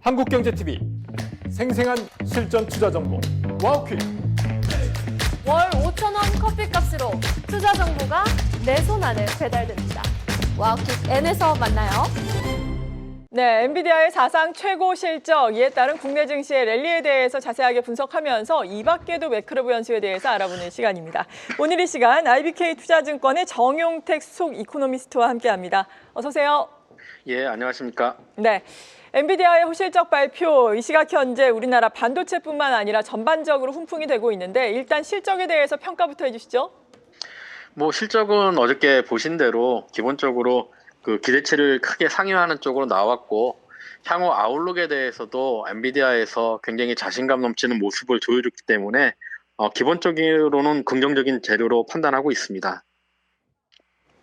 한국경제TV 생생한 실전 투자 정보 와우퀴. 월 5,000원 커피값으로 투자 정보가 내 손 안에 배달됩니다. 와우킥 N에서 만나요. 네, 엔비디아의 사상 최고 실적, 이에 따른 국내 증시의 랠리에 대해서 자세하게 분석하면서 이 밖에도 매크로 변수에 대해서 알아보는 시간입니다. 오늘 이 시간 IBK 투자증권의 정용택 수석 이코노미스트와 함께합니다. 어서 오세요. 예, 안녕하십니까. 네, 엔비디아의 호실적 발표, 이 시각 현재 우리나라 반도체뿐만 아니라 전반적으로 훈풍이 되고 있는데 일단 실적에 대해서 평가부터 해주시죠. 실적은 어저께 보신 대로 기본적으로 그 기대치를 크게 상회하는 쪽으로 나왔고, 향후 아웃룩에 대해서도 엔비디아에서 굉장히 자신감 넘치는 모습을 보여줬기 때문에 기본적으로는 긍정적인 재료로 판단하고 있습니다.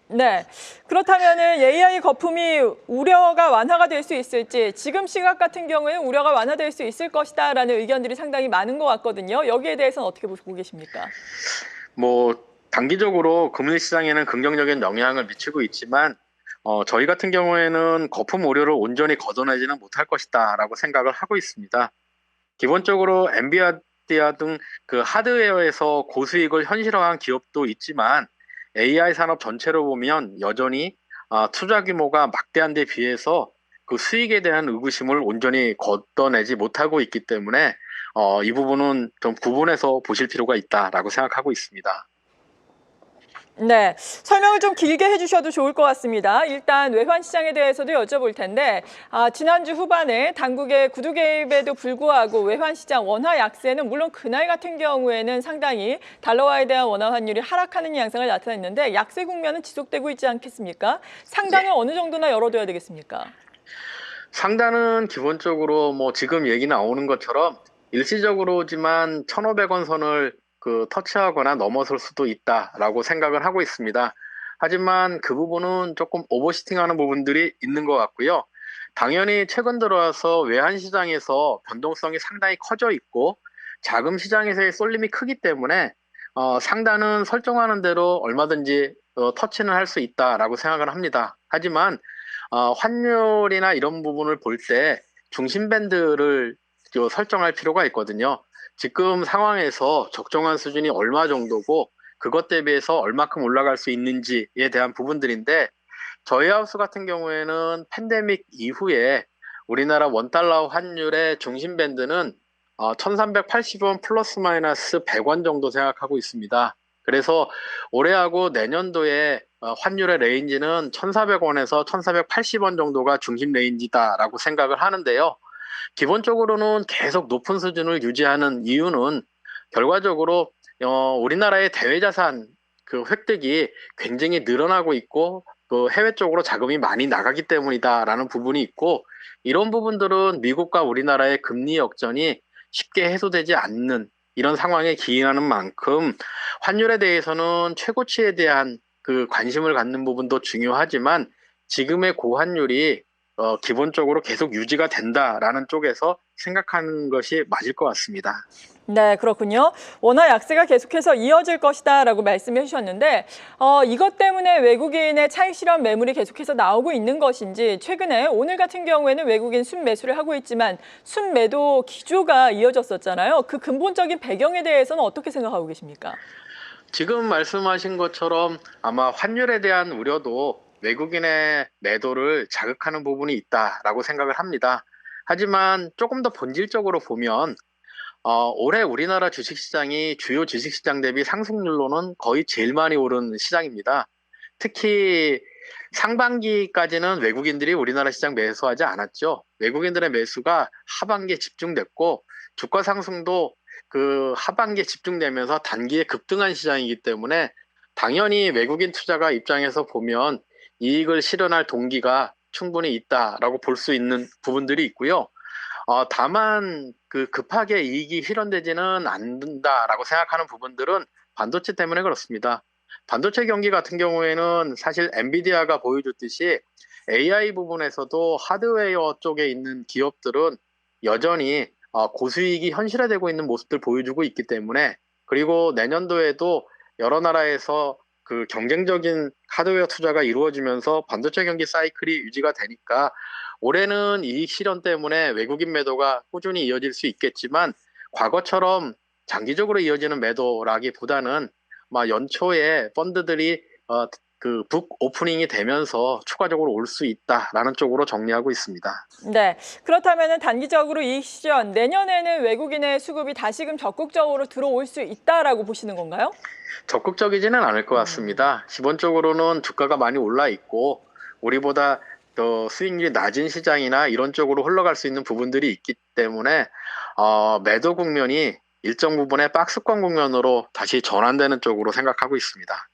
네, 그렇다면 AI 거품이 우려가 완화가 될 수 있을지, 지금 시각 같은 경우에는 우려가 완화될 수 있을 것이다라는 의견들이 상당히 많은 것 같거든요. 여기에 대해서는 어떻게 보고 계십니까? 단기적으로 금리 시장에는 긍정적인 영향을 미치고 있지만 저희 같은 경우에는 거품 우려를 온전히 걷어내지는 못할 것이다라고 생각을 하고 있습니다. 기본적으로 엔비디아 등 그 하드웨어에서 고수익을 현실화한 기업도 있지만 AI 산업 전체로 보면 여전히 투자 규모가 막대한 데 비해서 그 수익에 대한 의구심을 온전히 걷어내지 못하고 있기 때문에 이 부분은 좀 구분해서 보실 필요가 있다라고 생각하고 있습니다. 네, 설명을 좀 길게 해주셔도 좋을 것 같습니다. 일단 외환 시장에 대해서도 여쭤볼 텐데 지난주 후반에 당국의 구두 개입에도 불구하고 외환 시장 원화 약세는 물론 그날 같은 경우에는 상당히 달러화에 대한 원화 환율이 하락하는 양상을 나타냈는데 약세 국면은 지속되고 있지 않겠습니까? 상단은 어느 정도나 열어둬야 되겠습니까? 상단은 기본적으로 지금 얘기 나오는 것처럼 일시적으로지만 1,500원 선을 터치하거나 넘어설 수도 있다라고 생각을 하고 있습니다. 하지만 그 부분은 조금 오버시팅하는 부분들이 있는 것 같고요. 당연히 최근 들어와서 외환 시장에서 변동성이 상당히 커져 있고 자금 시장에서의 쏠림이 크기 때문에 상단은 설정하는 대로 얼마든지 터치는 할 수 있다라고 생각을 합니다. 하지만 환율이나 이런 부분을 볼 때 중심 밴드를 설정할 필요가 있거든요. 지금 상황에서 적정한 수준이 얼마 정도고 그것 대비해서 얼마큼 올라갈 수 있는지에 대한 부분들인데, 저희 하우스 같은 경우에는 팬데믹 이후에 우리나라 원달러 환율의 중심 밴드는 1380원 플러스 마이너스 100원 정도 생각하고 있습니다. 그래서 올해하고 내년도에 환율의 레인지는 1,400원에서 1,480원 정도가 중심 레인지다라고 생각을 하는데요. 기본적으로는 계속 높은 수준을 유지하는 이유는 결과적으로 우리나라의 대외자산 획득이 굉장히 늘어나고 있고 해외 쪽으로 자금이 많이 나가기 때문이다라는 부분이 있고, 이런 부분들은 미국과 우리나라의 금리 역전이 쉽게 해소되지 않는 이런 상황에 기인하는 만큼 환율에 대해서는 최고치에 대한 관심을 갖는 부분도 중요하지만 지금의 고환율이 기본적으로 계속 유지가 된다라는 쪽에서 생각하는 것이 맞을 것 같습니다. 네, 그렇군요. 원화 약세가 계속해서 이어질 것이다라고 말씀해 주셨는데 이것 때문에 외국인의 차익 실현 매물이 계속해서 나오고 있는 것인지, 최근에 오늘 같은 경우에는 외국인 순매수를 하고 있지만 순매도 기조가 이어졌었잖아요. 그 근본적인 배경에 대해서는 어떻게 생각하고 계십니까? 지금 말씀하신 것처럼 아마 환율에 대한 우려도 외국인의 매도를 자극하는 부분이 있다라고 생각을 합니다. 하지만 조금 더 본질적으로 보면 올해 우리나라 주식시장이 주요 주식시장 대비 상승률로는 거의 제일 많이 오른 시장입니다. 특히 상반기까지는 외국인들이 우리나라 시장 매수하지 않았죠. 외국인들의 매수가 하반기에 집중됐고 주가 상승도 하반기에 집중되면서 단기에 급등한 시장이기 때문에 당연히 외국인 투자가 입장에서 보면 이익을 실현할 동기가 충분히 있다라고 볼 수 있는 부분들이 있고요. 다만 급하게 이익이 실현되지는 않는다라고 생각하는 부분들은 반도체 때문에 그렇습니다. 반도체 경기 같은 경우에는 사실 엔비디아가 보여줬듯이 AI 부분에서도 하드웨어 쪽에 있는 기업들은 여전히 고수익이 현실화되고 있는 모습들 보여주고 있기 때문에, 그리고 내년도에도 여러 나라에서 그 경쟁적인 하드웨어 투자가 이루어지면서 반도체 경기 사이클이 유지가 되니까 올해는 이익 실현 때문에 외국인 매도가 꾸준히 이어질 수 있겠지만 과거처럼 장기적으로 이어지는 매도라기보다는 막 연초에 펀드들이 북 오프닝이 되면서 추가적으로 올 수 있다라는 쪽으로 정리하고 있습니다. 네, 그렇다면 단기적으로 이익 실현, 내년에는 외국인의 수급이 다시금 적극적으로 들어올 수 있다라고 보시는 건가요? 적극적이지는 않을 것 같습니다. 기본적으로는 주가가 많이 올라 있고 우리보다 더 수익률이 낮은 시장이나 이런 쪽으로 흘러갈 수 있는 부분들이 있기 때문에 매도 국면이 일정 부분의 박스권 국면으로 다시 전환되는 쪽으로 생각하고 있습니다.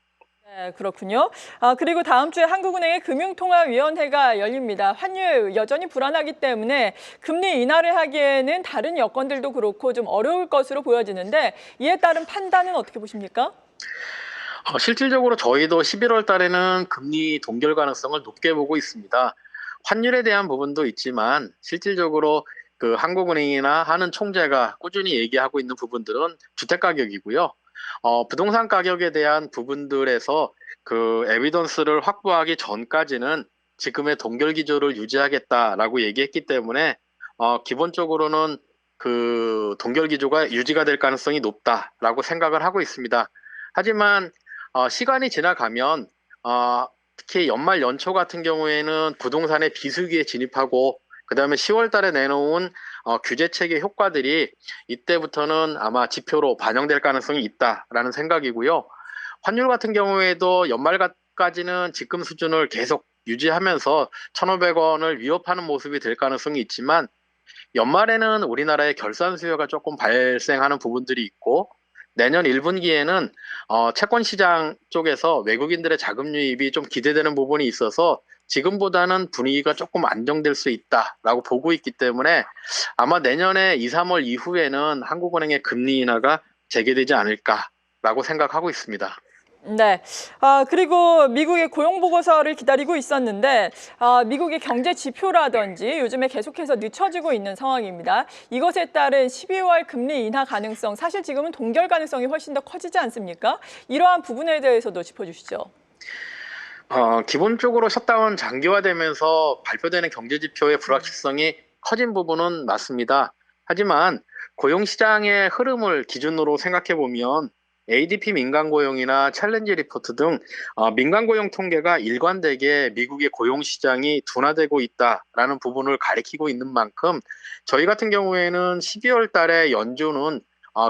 네, 그렇군요. 그리고 다음 주에 한국은행의 금융통화위원회가 열립니다. 환율 여전히 불안하기 때문에 금리 인하를 하기에는 다른 여건들도 그렇고 좀 어려울 것으로 보여지는데 이에 따른 판단은 어떻게 보십니까? 실질적으로 저희도 11월 달에는 금리 동결 가능성을 높게 보고 있습니다. 환율에 대한 부분도 있지만 실질적으로 그 한국은행이나 하는 총재가 꾸준히 얘기하고 있는 부분들은 주택 가격이고요. 부동산 가격에 대한 부분들에서 그 에비던스를 확보하기 전까지는 지금의 동결 기조를 유지하겠다라고 얘기했기 때문에 기본적으로는 그 동결 기조가 유지가 될 가능성이 높다라고 생각을 하고 있습니다. 하지만 시간이 지나가면 특히 연말 연초 같은 경우에는 부동산의 비수기에 진입하고 그 다음에 10월 달에 내놓은 규제 체계 효과들이 이때부터는 아마 지표로 반영될 가능성이 있다라는 생각이고요. 환율 같은 경우에도 연말까지는 지금 수준을 계속 유지하면서 1,500원을 위협하는 모습이 될 가능성이 있지만 연말에는 우리나라의 결산 수요가 조금 발생하는 부분들이 있고 내년 1분기에는 채권 시장 쪽에서 외국인들의 자금 유입이 좀 기대되는 부분이 있어서 지금보다는 분위기가 조금 안정될 수 있다라고 보고 있기 때문에 아마 내년에 2, 3월 이후에는 한국은행의 금리 인하가 재개되지 않을까라고 생각하고 있습니다. 네. 그리고 미국의 고용 보고서를 기다리고 있었는데 미국의 경제 지표라든지 요즘에 계속해서 늦춰지고 있는 상황입니다. 이것에 따른 12월 금리 인하 가능성, 사실 지금은 동결 가능성이 훨씬 더 커지지 않습니까? 이러한 부분에 대해서도 짚어주시죠. 기본적으로 셧다운 장기화되면서 발표되는 경제 지표의 불확실성이 커진 부분은 맞습니다. 하지만 고용시장의 흐름을 기준으로 생각해 보면 ADP 민간고용이나 챌린지 리포트 등 민간고용 통계가 일관되게 미국의 고용시장이 둔화되고 있다라는 부분을 가리키고 있는 만큼 저희 같은 경우에는 12월 달에 연준은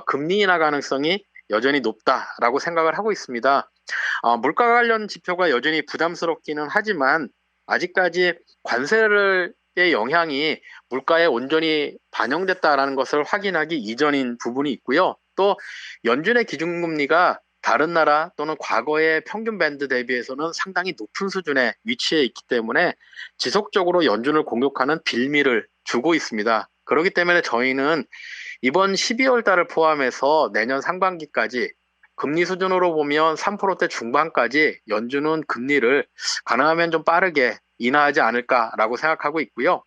금리 인하 가능성이 여전히 높다라고 생각을 하고 있습니다. 물가 관련 지표가 여전히 부담스럽기는 하지만 아직까지 관세의 영향이 물가에 온전히 반영됐다라는 것을 확인하기 이전인 부분이 있고요. 또 연준의 기준금리가 다른 나라 또는 과거의 평균 밴드 대비해서는 상당히 높은 수준에 위치해 있기 때문에 지속적으로 연준을 공격하는 빌미를 주고 있습니다. 그렇기 때문에 저희는 이번 12월 달을 포함해서 내년 상반기까지 금리 수준으로 보면 3%대 중반까지 연준은 금리를 가능하면 좀 빠르게 인하하지 않을까라고 생각하고 있고요.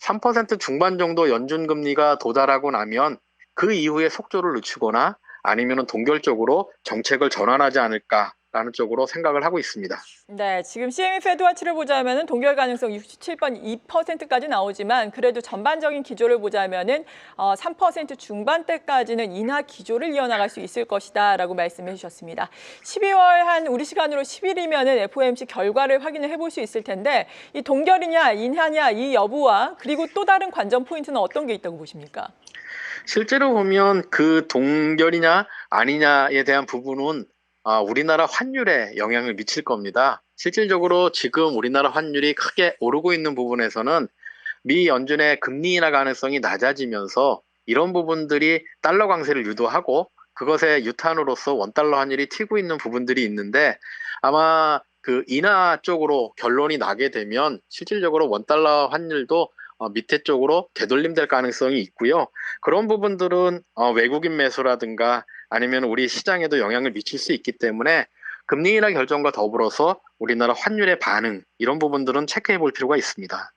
3% 중반 정도 연준 금리가 도달하고 나면 그 이후에 속도를 늦추거나 아니면 동결적으로 정책을 전환하지 않을까라는 쪽으로 생각을 하고 있습니다. 네, 지금 CME 페드와치를 보자면은 동결 가능성 67.2%까지 나오지만 그래도 전반적인 기조를 보자면은 3% 중반대까지는 인하 기조를 이어나갈 수 있을 것이다라고 말씀해 주셨습니다. 12월 한 우리 시간으로 10일이면은 FOMC 결과를 확인을 해볼 수 있을 텐데 이 동결이냐 인하냐 이 여부와 그리고 또 다른 관전 포인트는 어떤 게 있다고 보십니까? 실제로 보면 그 동결이냐 아니냐에 대한 부분은 우리나라 환율에 영향을 미칠 겁니다. 실질적으로 지금 우리나라 환율이 크게 오르고 있는 부분에서는 미 연준의 금리 인하 가능성이 낮아지면서 이런 부분들이 달러 강세를 유도하고 그것의 유탄으로서 원달러 환율이 튀고 있는 부분들이 있는데 아마 그 인하 쪽으로 결론이 나게 되면 실질적으로 원달러 환율도 밑에 쪽으로 되돌림될 가능성이 있고요. 그런 부분들은 외국인 매수라든가 아니면 우리 시장에도 영향을 미칠 수 있기 때문에 금리 인하 결정과 더불어서 우리나라 환율의 반응 이런 부분들은 체크해 볼 필요가 있습니다.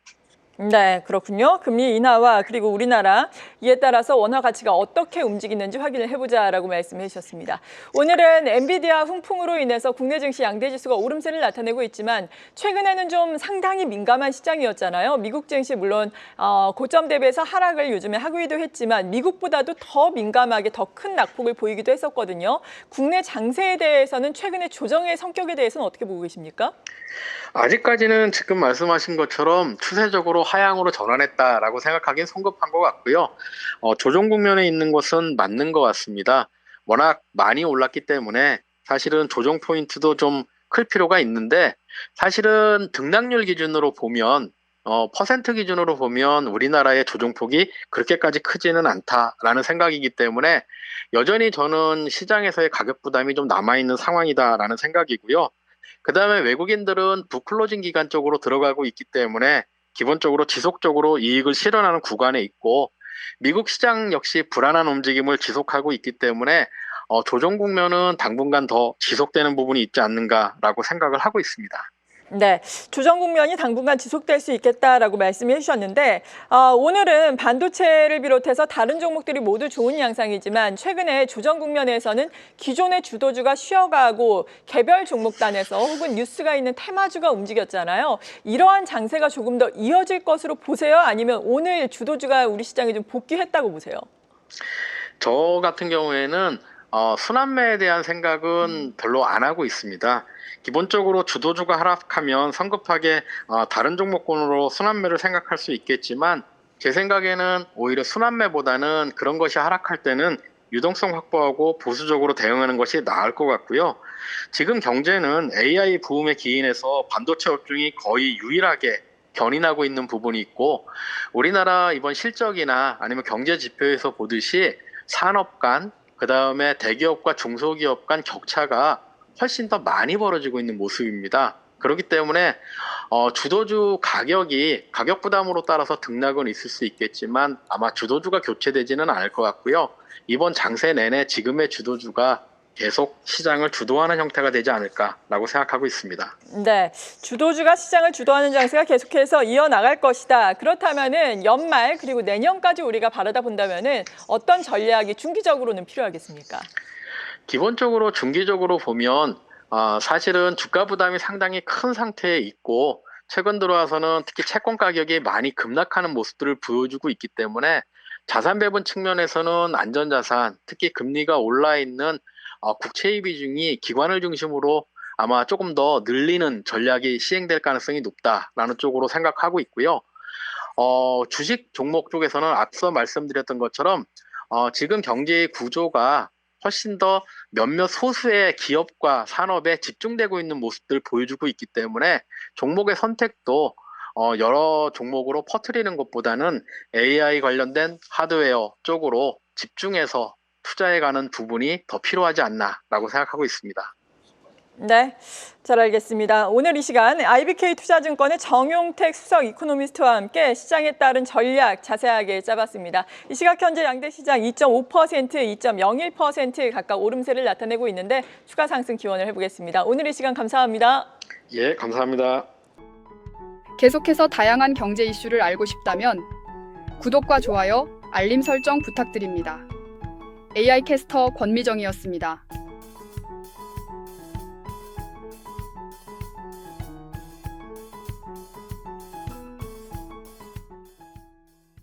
네, 그렇군요. 금리 인하와 그리고 우리나라 이에 따라서 원화 가치가 어떻게 움직이는지 확인을 해보자라고 말씀해 주셨습니다. 오늘은 엔비디아 훈풍으로 인해서 국내 증시 양대 지수가 오름세를 나타내고 있지만 최근에는 좀 상당히 민감한 시장이었잖아요. 미국 증시 물론 고점 대비해서 하락을 요즘에 하기도 했지만 미국보다도 더 민감하게 더 큰 낙폭을 보이기도 했었거든요. 국내 장세에 대해서는 최근에 조정의 성격에 대해서는 어떻게 보고 계십니까? 아직까지는 지금 말씀하신 것처럼 추세적으로 하향으로 전환했다라고 생각하기엔 성급한 것 같고요. 조정 국면에 있는 것은 맞는 것 같습니다. 워낙 많이 올랐기 때문에 사실은 조정 포인트도 좀 클 필요가 있는데 사실은 등락률 기준으로 보면 퍼센트 기준으로 보면 우리나라의 조정폭이 그렇게까지 크지는 않다라는 생각이기 때문에 여전히 저는 시장에서의 가격 부담이 좀 남아있는 상황이다라는 생각이고요. 그 다음에 외국인들은 북클로징 기간 쪽으로 들어가고 있기 때문에 기본적으로 지속적으로 이익을 실현하는 구간에 있고 미국 시장 역시 불안한 움직임을 지속하고 있기 때문에 조정 국면은 당분간 더 지속되는 부분이 있지 않는가라고 생각을 하고 있습니다. 네, 조정 국면이 당분간 지속될 수 있겠다라고 말씀해 주셨는데 오늘은 반도체를 비롯해서 다른 종목들이 모두 좋은 양상이지만 최근에 조정 국면에서는 기존의 주도주가 쉬어가고 개별 종목단에서 혹은 뉴스가 있는 테마주가 움직였잖아요. 이러한 장세가 조금 더 이어질 것으로 보세요? 아니면 오늘 주도주가 우리 시장에 좀 복귀했다고 보세요? 저 같은 경우에는 순환매에 대한 생각은 별로 안 하고 있습니다. 기본적으로 주도주가 하락하면 성급하게 다른 종목군으로 순환매를 생각할 수 있겠지만 제 생각에는 오히려 순환매보다는 그런 것이 하락할 때는 유동성 확보하고 보수적으로 대응하는 것이 나을 것 같고요. 지금 경제는 AI 부음에 기인해서 반도체 업종이 거의 유일하게 견인하고 있는 부분이 있고 우리나라 이번 실적이나 아니면 경제 지표에서 보듯이 산업 간 그다음에 대기업과 중소기업 간 격차가 훨씬 더 많이 벌어지고 있는 모습입니다. 그렇기 때문에 주도주 가격이 가격 부담으로 따라서 등락은 있을 수 있겠지만 아마 주도주가 교체되지는 않을 것 같고요. 이번 장세 내내 지금의 주도주가 계속 시장을 주도하는 형태가 되지 않을까라고 생각하고 있습니다. 네, 주도주가 시장을 주도하는 장세가 계속해서 이어나갈 것이다. 그렇다면은 연말 그리고 내년까지 우리가 바라다 본다면은 어떤 전략이 중기적으로는 필요하겠습니까? 기본적으로 중기적으로 보면 사실은 주가 부담이 상당히 큰 상태에 있고 최근 들어와서는 특히 채권 가격이 많이 급락하는 모습들을 보여주고 있기 때문에 자산 배분 측면에서는 안전자산, 특히 금리가 올라 있는 국채의 비중이 기관을 중심으로 아마 조금 더 늘리는 전략이 시행될 가능성이 높다라는 쪽으로 생각하고 있고요. 주식 종목 쪽에서는 앞서 말씀드렸던 것처럼 지금 경제의 구조가 훨씬 더 몇몇 소수의 기업과 산업에 집중되고 있는 모습들을 보여주고 있기 때문에 종목의 선택도 여러 종목으로 퍼뜨리는 것보다는 AI 관련된 하드웨어 쪽으로 집중해서 투자해가는 부분이 더 필요하지 않나라고 생각하고 있습니다. 네, 잘 알겠습니다. 오늘 이 시간 IBK 투자증권의 정용택 수석 이코노미스트와 함께 시장에 따른 전략 자세하게 짜봤습니다. 이 시각 현재 양대 시장 2.5%, 2.01% 각각 오름세를 나타내고 있는데 추가 상승 기원을 해보겠습니다. 오늘 이 시간 감사합니다. 예, 감사합니다. 계속해서 다양한 경제 이슈를 알고 싶다면 구독과 좋아요, 알림 설정 부탁드립니다. AI 캐스터 권미정이었습니다.